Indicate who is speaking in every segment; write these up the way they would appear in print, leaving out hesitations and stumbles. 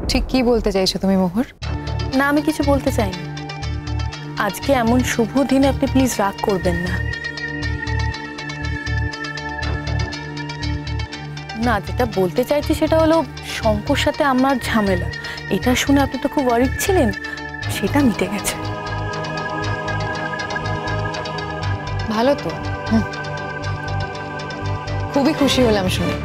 Speaker 1: ঠিক কি বলতে চাইছো তুমি মোহর?
Speaker 2: না, আমি কিছু বলতে চাইনি। আজকে এমন শুভ দিনে আপনি প্লিজ রাগ করবেন না। না, যেটা বলতে চাইছি সেটা হলো শঙ্কর সাথে আমার ঝামেলা, এটা শুনে আপনি তো খুব ওয়ারিড ছিলেন, সেটা মিটে গেছে।
Speaker 1: ভালো তো, খুবই খুশি হলাম শুনে।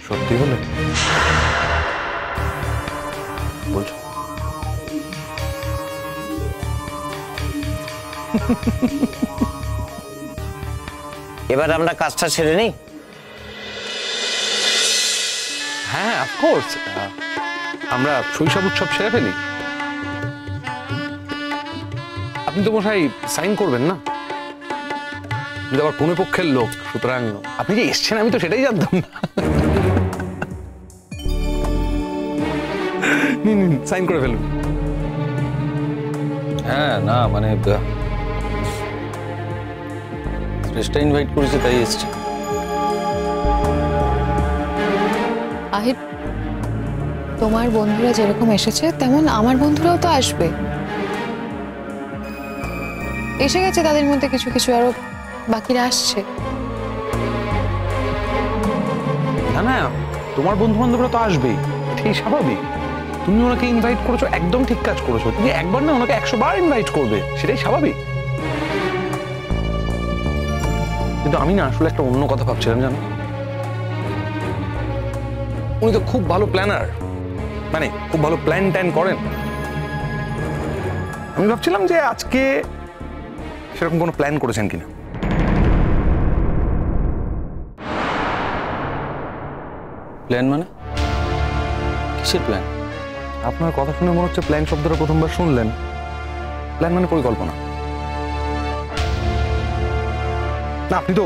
Speaker 3: সত্যি হলে বলছো?
Speaker 4: এবার আমরা কাজটা ছেড়ে নিই।
Speaker 3: হ্যাঁ, অফকোর্স, আমরা শৈশব উৎসব সেরে ফেলি। আপনি তো মশাই সাইন করবেন না? আপনি তো আবার কোনো পক্ষের লোক, সুতরাং আপনি যে এসছেন আমি তো সেটাই জানতাম না। নিন, সাইন করে ফেলুন।
Speaker 5: হ্যাঁ, না মানে শ্রেষ্ঠা ইনভাইট করেছে তাই এসছে।
Speaker 1: আহির, তোমার বন্ধুরা যেরকম এসেছে তেমন আমার বন্ধুরাও তো আসবে। এসে গেছে তাদের মধ্যে কিছু কিছু, আরো বাকিরা আসছে।
Speaker 3: না না, তোমার বন্ধু বান্ধবরা তো আসবেই, এটাই স্বাভাবিক। তুমি ওনাকে ইনভাইট করেছো, একদম ঠিক কাজ করেছো। তুমি একবার না ওনাকে 100 বার ইনভাইট করবে, সেটাই স্বাভাবিক। কিন্তু আমি না আসলে একটা অন্য কথা ভাবছিলাম, জানো? উনি তো খুব ভালো প্ল্যানার, মানে খুব ভালো প্ল্যান ট্যান করেন। আমি ভাবছিলাম যে আজকে সেরকম কোনো প্ল্যান করেছেন কিনা।
Speaker 5: প্ল্যান মানে? কিসের প্ল্যান?
Speaker 3: আপনার কথা শুনে মনে হচ্ছে প্ল্যান শব্দটা প্রথমবার শুনলেন। প্ল্যান মানে পরিকল্পনা। না, আপনি তো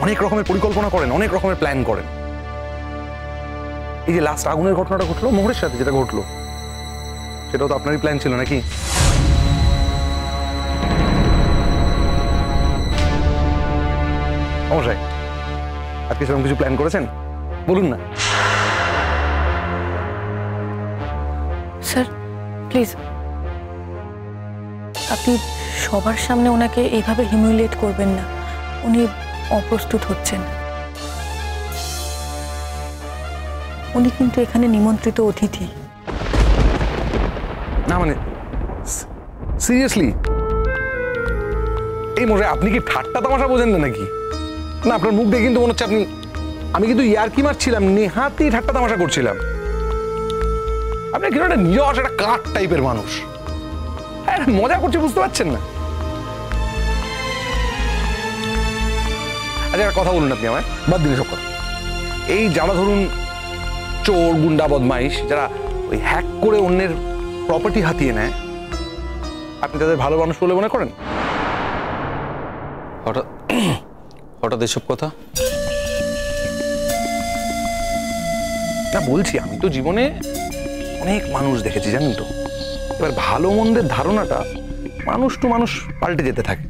Speaker 3: অনেক রকমের পরিকল্পনা করেন, অনেক রকমের প্ল্যান করেন। এই যে লাস্ট আগুনের ঘটনাটা ঘটলো মোহরের সাথে, যেটা ঘটলো সেটাও তো আপনারই প্ল্যান ছিল নাকি? অবশ্যই আপনি সেরকম কিছু প্ল্যান করেছেন? বলুন না।
Speaker 2: স্যার প্লিজ, আপনি সবার সামনে ওনাকে এইভাবে হিউমিলিয়েট করবেন না। উনি অপ্রস্তুত হচ্ছেন। উনি কিন্তু এখানে নিমন্ত্রিত অতিথি।
Speaker 3: না মানে সিরিয়াসলি, এই মোড়ে আপনি কি ঠাট্টা তামাশা বোঝেন না নাকি? না, আপনার মুখ দেখে কিন্তু মনে হচ্ছে আমি কিন্তু ইয়ার্কি মারছিলাম, নেহাতি ঠাট্টা তামাশা করছিলাম। আপনি কিন্তু একটা নিরস, একটা কাঠ টাইপের মানুষ। হ্যাঁ, মজা করছে, বুঝতে পারছেন না? আচ্ছা, একটা কথা বলুন আপনি আমায়, বাদ দিন সব কথা। এই যারা ধরুন চোর, গুন্ডা, বদমাইশ, যারা ওই হ্যাক করে অন্যের প্রপার্টি হাতিয়ে নেয়, আপনি তাদের ভালো মানুষ বলে মনে করেন?
Speaker 5: হঠাৎ এসব কথা?
Speaker 3: না, বলছি আমি তো জীবনে অনেক মানুষ দেখেছি, জানেন তো। এবার ভালো মন্দের ধারণাটা মানুষ টু মানুষ পাল্টে যেতে থাকে।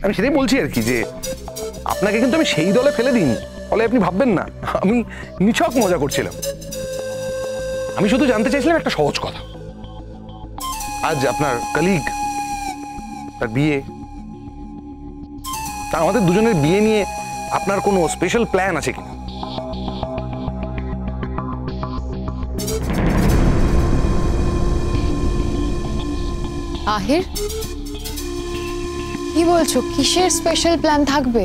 Speaker 3: আমি সেটাই বলছি আর কি, যে আপনাকে কিন্তু আমি সেই দলে ফেলে দিইনি, ফলে আপনি ভাববেন না আমি নিছক মজা করছিলাম। আমি শুধু জানতে চাইছিলাম একটা সহজ কথা। আজ আপনার কলিগ, তার বিয়ে, তা আমাদের দুজনের বিয়ে নিয়ে আপনার কোনো স্পেশাল প্ল্যান আছে কিনা?
Speaker 1: আহির, কি বলছো? কিসের স্পেশাল প্ল্যান থাকবে?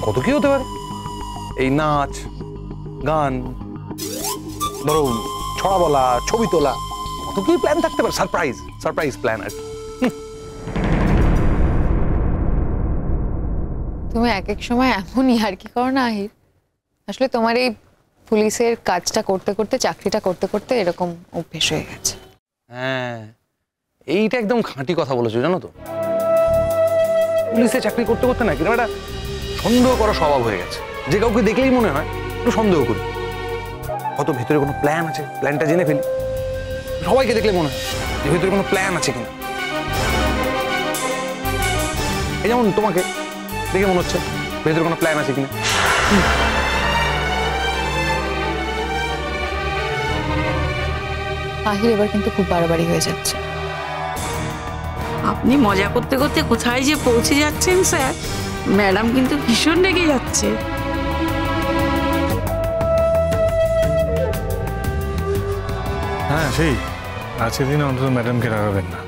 Speaker 3: কত কি হতে পারে? এই নাচ, গান, ধরো ছড়া বলা, ছবি তোলা, কত কি প্ল্যান থাকতে পারে। সারপ্রাইজ প্ল্যান আর কি।
Speaker 1: তুমি এক এক সময় এমনই আর কি করো না আহির। আসলে তোমার এই পুলিশের কাজটা করতে করতে, চাকরিটা করতে করতে এরকম অভ্যেস হয়ে গেছে।
Speaker 3: হ্যাঁ, এইটা একদম খাঁটি কথা বলেছো, জানো তো। পুলিশে চাকরি করতে করতে না কিরকম একটা সন্দেহ করা স্বভাব হয়ে গেছে। যে কাউকে দেখলেই মনে হয় একটু সন্দেহ করি, হয়তো ভেতরে কোনো প্ল্যান আছে, প্ল্যানটা জেনে ফেলি। সবাইকে দেখলে মনে হয় যে ভেতরে কোনো প্ল্যান আছে কিনা। এই যেমন তোমাকে দেখে মনে হচ্ছে ভেতরে কোনো প্ল্যান আছে কিনা।
Speaker 1: আহির এবার কিন্তু খুব বাড়াবাড়ি হয়ে যাচ্ছে।
Speaker 6: আপনি মজা করতে করতে কোথায় যে পৌঁছে যাচ্ছেন স্যার, ম্যাডাম কিন্তু ভীষণ রেগে যাচ্ছে।
Speaker 7: হ্যাঁ সেই আজকের দিনে অন্তত ম্যাডামকে রাগাবেন না।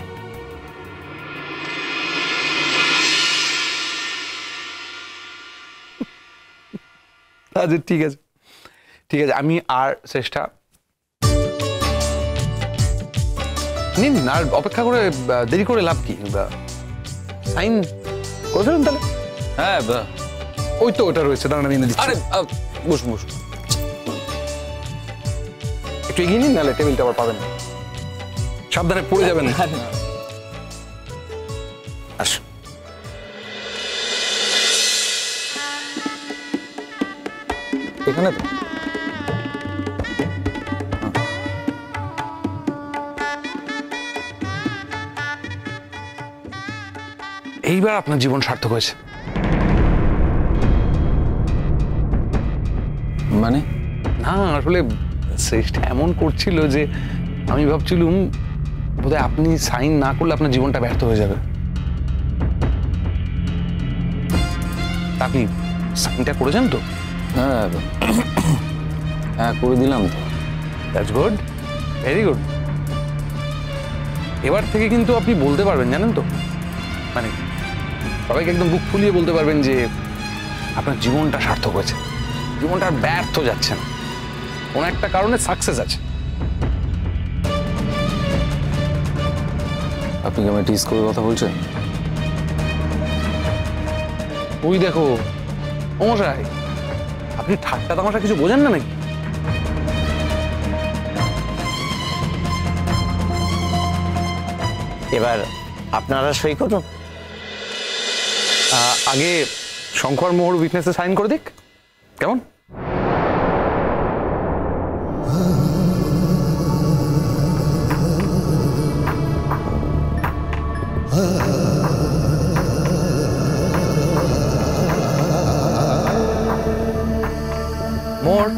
Speaker 3: আচ্ছা ঠিক আছে ঠিক আছে, আমি আর চেষ্টা নিন, আর অপেক্ষা করে দেরি করে লাভ কি? সাইন করে ফেলুন তাহলে।
Speaker 5: হ্যাঁ
Speaker 3: ওই তো ওটা রয়েছে, দাঁড়ান আমি এনে দিচ্ছি।
Speaker 5: আরে বসুন বসুন।
Speaker 3: একটু এগিয়ে নিন, নাহলে টেবিলটা আবার পাবেন না। সাবধানে পড়ে যাবেন।
Speaker 4: আসুন।
Speaker 5: এখানে তো
Speaker 3: এইবার আপনার জীবন সার্থক হয়েছে।
Speaker 5: মানে
Speaker 3: না আসলে চেষ্টা এমন করছিল যে আমি ভাবছিলাম বোধহয় আপনি সাইন না করলে আপনার জীবনটা ব্যর্থ হয়ে যাবে। আপনি সাইনটা করেছেন তো?
Speaker 5: হ্যাঁ হ্যাঁ করে দিলাম তো।
Speaker 3: That's good, very good. এবার থেকে কিন্তু আপনি বলতে পারবেন, জানেন তো, মানে সবাইকে একদম বুক ফুলিয়ে বলতে পারবেন যে আপনার জীবনটা সার্থক হয়েছে, জীবনটা আর ব্যর্থ যাচ্ছে না, কোনো একটা কারণে সাকসেস আছে।
Speaker 5: আপনি কি আমার টিস করে কথা বলছেন?
Speaker 3: ওই দেখো ও মশাই, আপনি ঠাট্টা তামাশা কিছু বোঝেন না নাকি?
Speaker 4: এবার আপনারা সই করুন।
Speaker 3: আগে শঙ্কর মোহর উইটনেসে সাইন করে দিক, কেমন? মোহর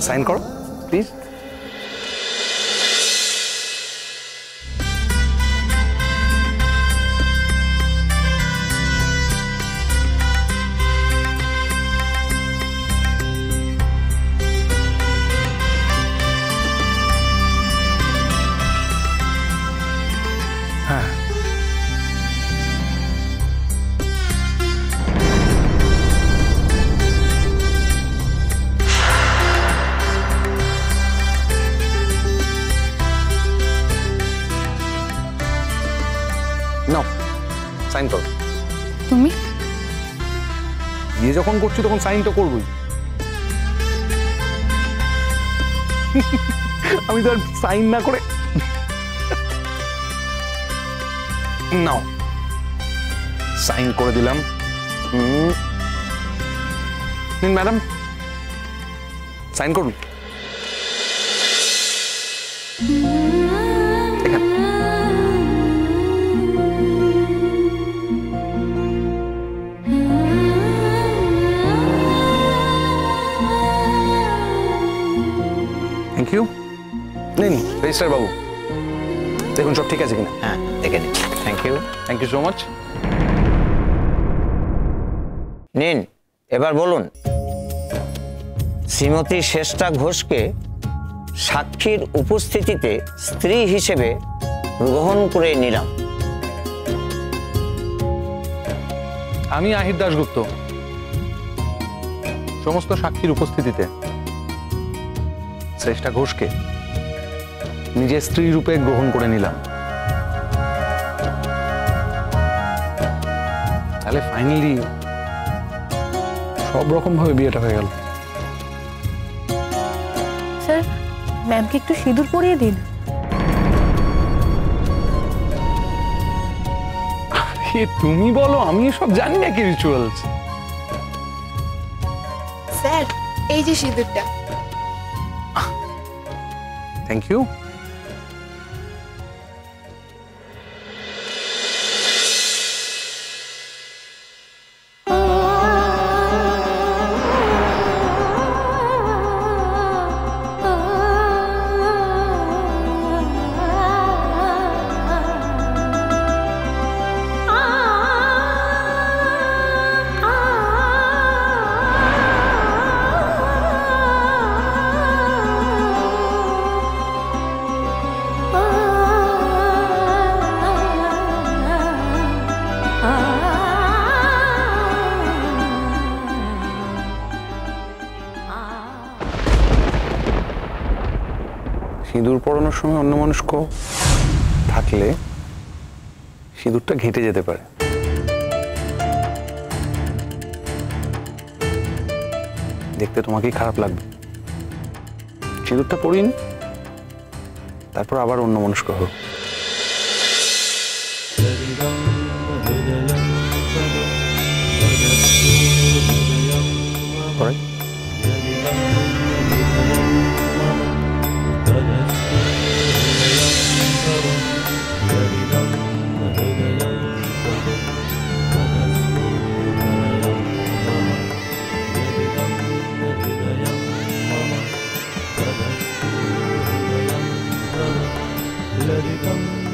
Speaker 3: সাইন করো প্লিজ। নাও সাইন করো।
Speaker 1: তুমি
Speaker 3: বিয়ে যখন করছি তখন সাইন তো করবোই। আমি তো আর সাইন না করে। নাও সাইন করে দিলাম। নিন ম্যাডাম, সাইন করুন এখানে। Thank you. নিন রেজিস্ট্রার বাবু, দেখুন সব ঠিক আছে কিনা।
Speaker 4: হ্যাঁ দেখে নিচ্ছি। Thank you.
Speaker 3: Thank you so much.
Speaker 4: নিন এবার বলুন, শ্রীমতী শেষ্টা ঘোষকে সাক্ষীর উপস্থিতিতে স্ত্রী হিসেবে গ্রহণ করে নিলাম।
Speaker 3: আমি আহির দাশগুপ্ত সমস্ত সাক্ষীর উপস্থিতিতে শ্রেষ্ঠা ঘোষকে নিজের স্ত্রী রূপে গ্রহণ করে নিলাম। তাহলে ফাইনালি সব রকম ভাবে বিয়েটা হয়ে গেল।
Speaker 2: স্যার ম্যামকে একটু সিঁদুর পরিয়ে দিন।
Speaker 3: তুমি বলো, আমি সব জানি না কি রিচুয়ালস।
Speaker 8: স্যার এই যে সিঁদুরটা।
Speaker 3: Thank you. সিঁদুর পরানোর সময় অন্যমনস্ক থাকলে সিঁদুরটা ঘেঁটে যেতে পারে। দেখতে তোমাকেই খারাপ লাগবে। সিঁদুরটা পরিন, তারপর আবার অন্যমনস্ক হোক।
Speaker 9: Let it come.